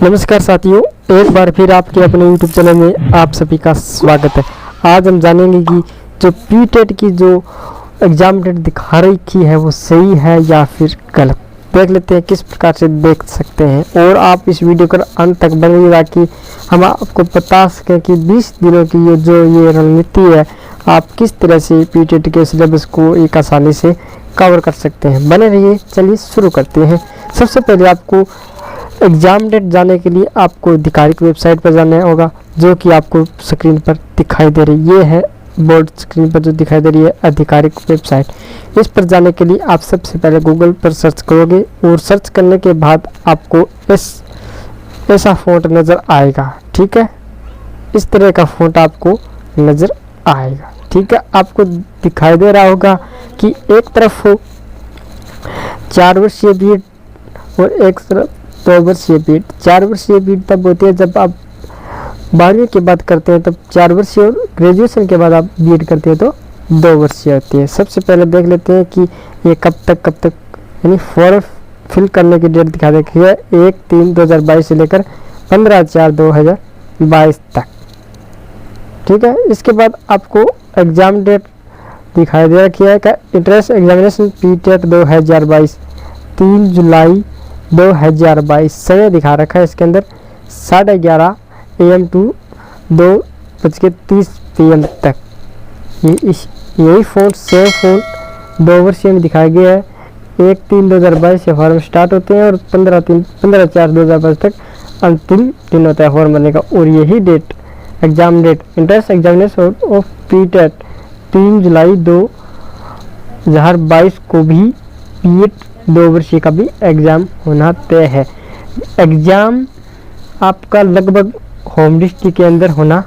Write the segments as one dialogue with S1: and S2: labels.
S1: नमस्कार साथियों, एक बार फिर आपके अपने YouTube चैनल में आप सभी का स्वागत है। आज हम जानेंगे कि जो पीटेट की जो एग्ज़ाम डेट दिखा रखी है वो सही है या फिर गलत। देख लेते हैं किस प्रकार से देख सकते हैं, और आप इस वीडियो को अंत तक बनेगा कि हम आपको बता सकें कि 20 दिनों की ये रणनीति है, आप किस तरह से पीटेट के सिलेबस को एक आसानी से कवर कर सकते हैं। बने रहिए, चलिए शुरू करते हैं। सबसे पहले आपको एग्ज़ाम डेट जाने के लिए आपको आधिकारिक वेबसाइट पर जाना होगा, जो कि आपको स्क्रीन पर दिखाई दे रही ये है। बोर्ड स्क्रीन पर जो दिखाई दे रही है आधिकारिक वेबसाइट। इस पर जाने के लिए आप सबसे पहले गूगल पर सर्च करोगे, और सर्च करने के बाद आपको ऐसा फ़ॉन्ट नज़र आएगा। ठीक है, इस तरह का फ़ॉन्ट आपको नज़र आएगा। ठीक है, आपको दिखाई दे रहा होगा कि एक तरफ 4 वर्षीय बीएड और एक तरफ 2 वर्षीय बीएड। 4 वर्षीय बीएड तब होती है जब आप 12वीं के बाद करते हैं, तब 4 वर्षीय, और ग्रेजुएशन के बाद आप बीएड करते हैं तो 2 वर्षीय होती है। सबसे पहले देख लेते हैं कि ये कब तक यानी फॉर्म फिल करने की डेट दिखा रखी है 1/3/2022 से लेकर 15/4/2022 तक। ठीक है, इसके बाद आपको एग्ज़ाम डेट दिखाई दे रखी है का इंट्रेंस एग्जामिनेशन पीटेट 2022 3 जुलाई 2022। समय दिखा रखा है इसके अंदर 11:30 AM टू 2:30 PM तक। यही फ़ॉन्ट सेम फ़ॉन्ट 2 वर्षीय में दिखाया गया है। 1/3/2022 से फॉर्म स्टार्ट होते हैं और 15/4/2022 तक अंतिम दिन होता है फॉर्म भरने का। और यही date exam date entrance examination of PTET 3 जुलाई 2022 को भी पीएट 2 वर्षीय का भी एग्ज़ाम होना तय है। एग्ज़ाम आपका लगभग होम डिस्ट्रिक्ट के अंदर होना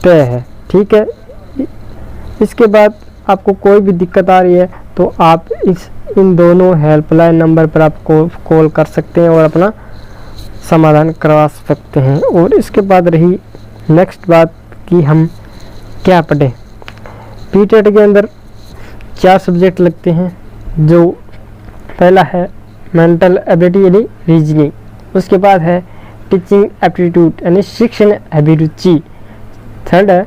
S1: तय है। ठीक है, इसके बाद आपको कोई भी दिक्कत आ रही है तो आप इन दोनों हेल्पलाइन नंबर पर आपको कॉल कर सकते हैं और अपना समाधान करवा सकते हैं। और इसके बाद रही नेक्स्ट बात कि हम क्या पढ़ें। पीटेट के अंदर 4 सब्जेक्ट लगते हैं, जो पहला है मेंटल एबिलिटी यानी रीजनिंग, उसके बाद है टीचिंग एप्टीट्यूड यानी शिक्षण अभिरुचि, थर्ड है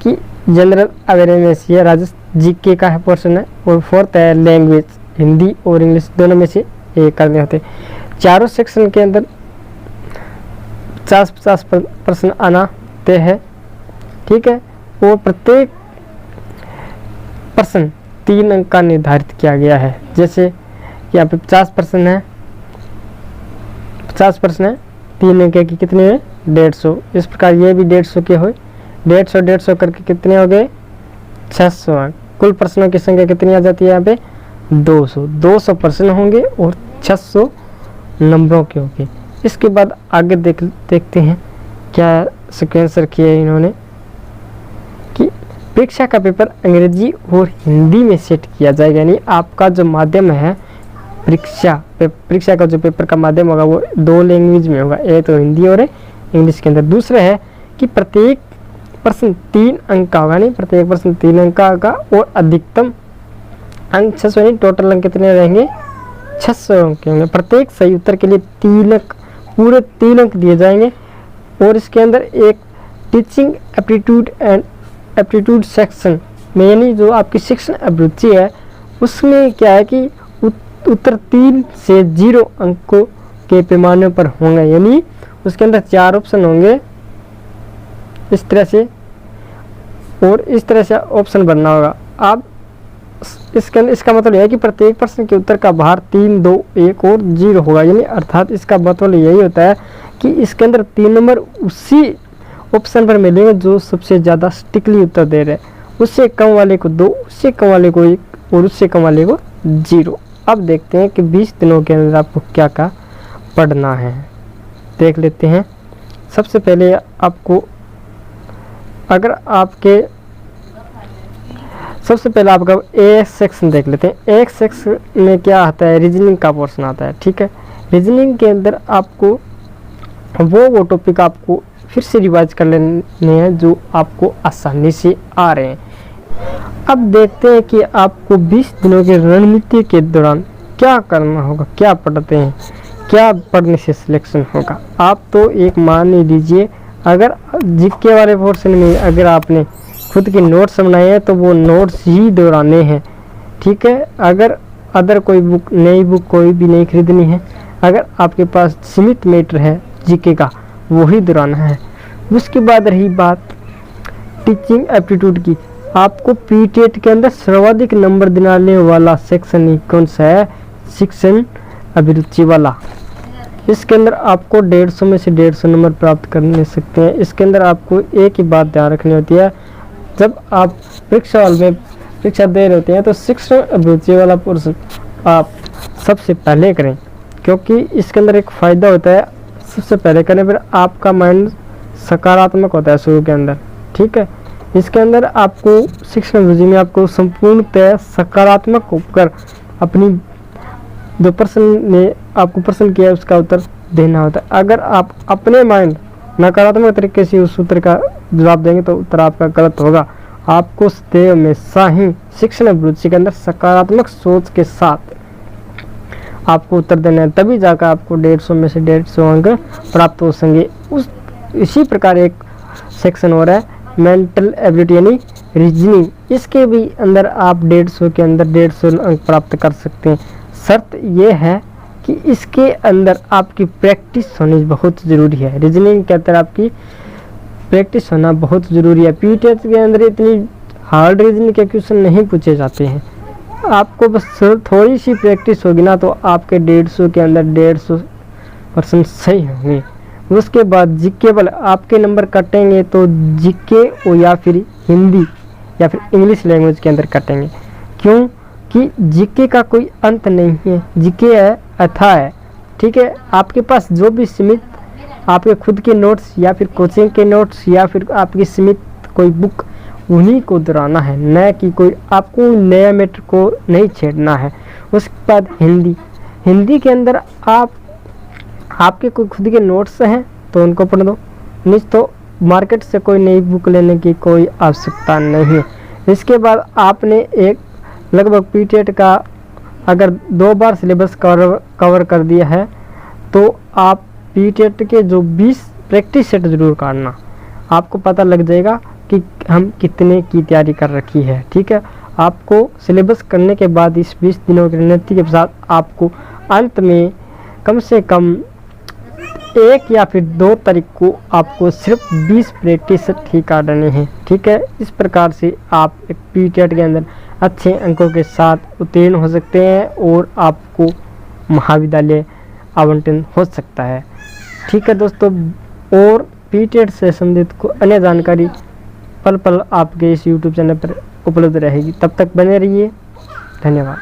S1: कि जनरल अवेयरनेस ये राजस्व जीके का है पोर्शन है, और फोर्थ है लैंग्वेज हिंदी और इंग्लिश दोनों में से एक करने होते हैं। चारों सेक्शन के अंदर 50-50 प्रश्न आना तय है। ठीक है, और प्रत्येक प्रश्न 3 अंक का निर्धारित किया गया है। जैसे यहाँ पे 50 प्रश्न है, 50 प्रश्न है, 3 अंक की कितने हैं 150। इस प्रकार ये भी 150 के हुए, 150 करके कितने हो गए 600 अंक। कुल प्रश्नों की संख्या कितनी आ जाती है यहाँ पे 200 प्रश्न होंगे और 600 नंबरों के होंगे। इसके बाद आगे देखते हैं क्या सिक्वेंस रखी है इन्होंने कि परीक्षा का पेपर अंग्रेजी और हिंदी में सेट किया जाएगा। यानी आपका जो माध्यम है परीक्षा का जो पेपर का माध्यम होगा वो 2 लैंग्वेज में होगा, एक तो हिंदी और इंग्लिश के अंदर। दूसरा है कि प्रत्येक प्रश्न 3 अंक का होगा, नहीं प्रत्येक प्रश्न 3 अंक का होगा, और अधिकतम अंक 600 यानी टोटल अंक कितने रहेंगे 600 अंक के होंगे। प्रत्येक सही उत्तर के लिए 3 अंक पूरे 3 अंक दिए जाएंगे। और इसके अंदर एक teaching aptitude and aptitude section में, यानी जो आपकी शिक्षण अभिरुचि है उसमें क्या है कि उत्तर 3 से 0 अंकों के पैमाने पर होंगे। यानी उसके अंदर 4 ऑप्शन होंगे इस तरह से, और इस तरह से ऑप्शन भरना होगा। आप इसके अंदर इसका मतलब यह है कि प्रत्येक प्रश्न के उत्तर का भार 3, 2, 1 और 0 होगा। यानी अर्थात इसका मतलब यही होता है कि इसके अंदर 3 नंबर उसी ऑप्शन पर मिलेंगे जो सबसे ज़्यादा स्टिकली उत्तर दे रहे हैं। उससे कम वाले को 2, उससे कम वाले को 1 और उससे कम वाले को 0। अब देखते हैं कि 20 दिनों के अंदर आपको क्या क्या पढ़ना है, देख लेते हैं। सबसे पहले आपको सबसे पहले आपका ए सेक्शन देख लेते हैं। एक सेक्शन में क्या आता है, रीजनिंग का पोर्शन आता है। ठीक है, रीजनिंग के अंदर आपको वो टॉपिक आपको फिर से रिवाइज कर लेने हैं जो आपको आसानी से आ रहे हैं। अब देखते हैं कि आपको 20 दिनों की रणनीति के दौरान क्या करना होगा, क्या पढ़ते हैं, क्या पढ़ने से सिलेक्शन होगा। आप तो एक मान लीजिए, अगर जीके वाले पोर्शन में अगर आपने खुद के नोट्स बनाए हैं तो वो नोट्स ही दोहराने हैं, ठीक है। अगर अदर कोई बुक, नई बुक कोई भी नहीं खरीदनी है, अगर आपके पास सीमित मैटर है जीके का, वो ही दोहराना है। उसके बाद रही बात टीचिंग एप्टीट्यूड की, आपको पीटेट के अंदर सर्वाधिक नंबर दिलाने वाला सेक्शन ही कौन सा है, शिक्षण अभिरुचि वाला। इसके अंदर आपको 150 में से 150 नंबर प्राप्त कर सकते हैं। इसके अंदर आपको एक ही बात ध्यान रखनी होती है, जब आप परीक्षा हॉल में परीक्षा दे रहे होते हैं तो शिक्षण अभिरुचि वाला पोर्शन आप सबसे पहले करें, क्योंकि इसके अंदर एक फ़ायदा होता है, सबसे पहले करने पर आपका माइंड सकारात्मक होता है शुरू के अंदर, ठीक है। इसके अंदर आपको शिक्षण अभिरुचि में आपको संपूर्णतः सकारात्मक होकर अपनी जो प्रश्न ने आपको प्रश्न किया है उसका उत्तर देना होता है। अगर आप अपने माइंड नकारात्मक तरीके से उस उत्तर का जवाब देंगे तो उत्तर आपका गलत होगा। आपको सदैव हमेशा ही शिक्षण अभिरुचि के अंदर सकारात्मक सोच के साथ आपको उत्तर देना है, तभी जाकर आपको 150 में से 150 अंक प्राप्त हो सकेंगे। इसी प्रकार एक सेक्शन हो रहा है मेंटल एबिलिटी यानी रीजनिंग, इसके भी अंदर आप 150 के अंदर 150 अंक प्राप्त कर सकते हैं। शर्त यह है कि इसके अंदर आपकी प्रैक्टिस होनी बहुत ज़रूरी है। रीजनिंग के अंदर आपकी प्रैक्टिस होना बहुत ज़रूरी है। पीटेट के अंदर इतनी हार्ड रीजनिंग के क्वेश्चन नहीं पूछे जाते हैं, आपको बस थोड़ी सी प्रैक्टिस होगी ना तो आपके 150 के अंदर 150% सही होंगे। उसके बाद जीके वाले आपके नंबर कटेंगे तो जीके और या फिर हिंदी या फिर इंग्लिश लैंग्वेज के अंदर कटेंगे, क्यों कि जीके का कोई अंत नहीं है, जीके है अथाह है, ठीक है। आपके पास जो भी सीमित आपके खुद के नोट्स या फिर कोचिंग के नोट्स या फिर आपकी सीमित कोई बुक, उन्हीं को दोहराना है, न कि कोई आपको नया मैटर को नहीं छेड़ना है। उसके बाद हिंदी के अंदर आपके कोई खुद के नोट्स हैं तो उनको पढ़ दो, नहीं तो मार्केट से कोई नई बुक लेने की कोई आवश्यकता नहीं है। इसके बाद आपने एक लगभग पीटेट का अगर 2 बार सिलेबस कवर कर दिया है तो आप पीटेट के जो 20 प्रैक्टिस सेट ज़रूर काटना, आपको पता लग जाएगा कि हम कितने की तैयारी कर रखी है, ठीक है। आपको सिलेबस करने के बाद इस 20 दिनों की रणनीति के साथ आपको अंत में कम से कम 1 या फिर 2 तारीख को आपको सिर्फ 20 प्रैक्टिस सेट ही काटने हैं, ठीक है। इस प्रकार से आप एक पीटेट के अंदर अच्छे अंकों के साथ उत्तीर्ण हो सकते हैं और आपको महाविद्यालय आवंटन हो सकता है, ठीक है दोस्तों। और पीटेट से संबंधित को अन्य जानकारी पल पल आपके इस YouTube चैनल पर उपलब्ध रहेगी। तब तक बने रहिए, धन्यवाद।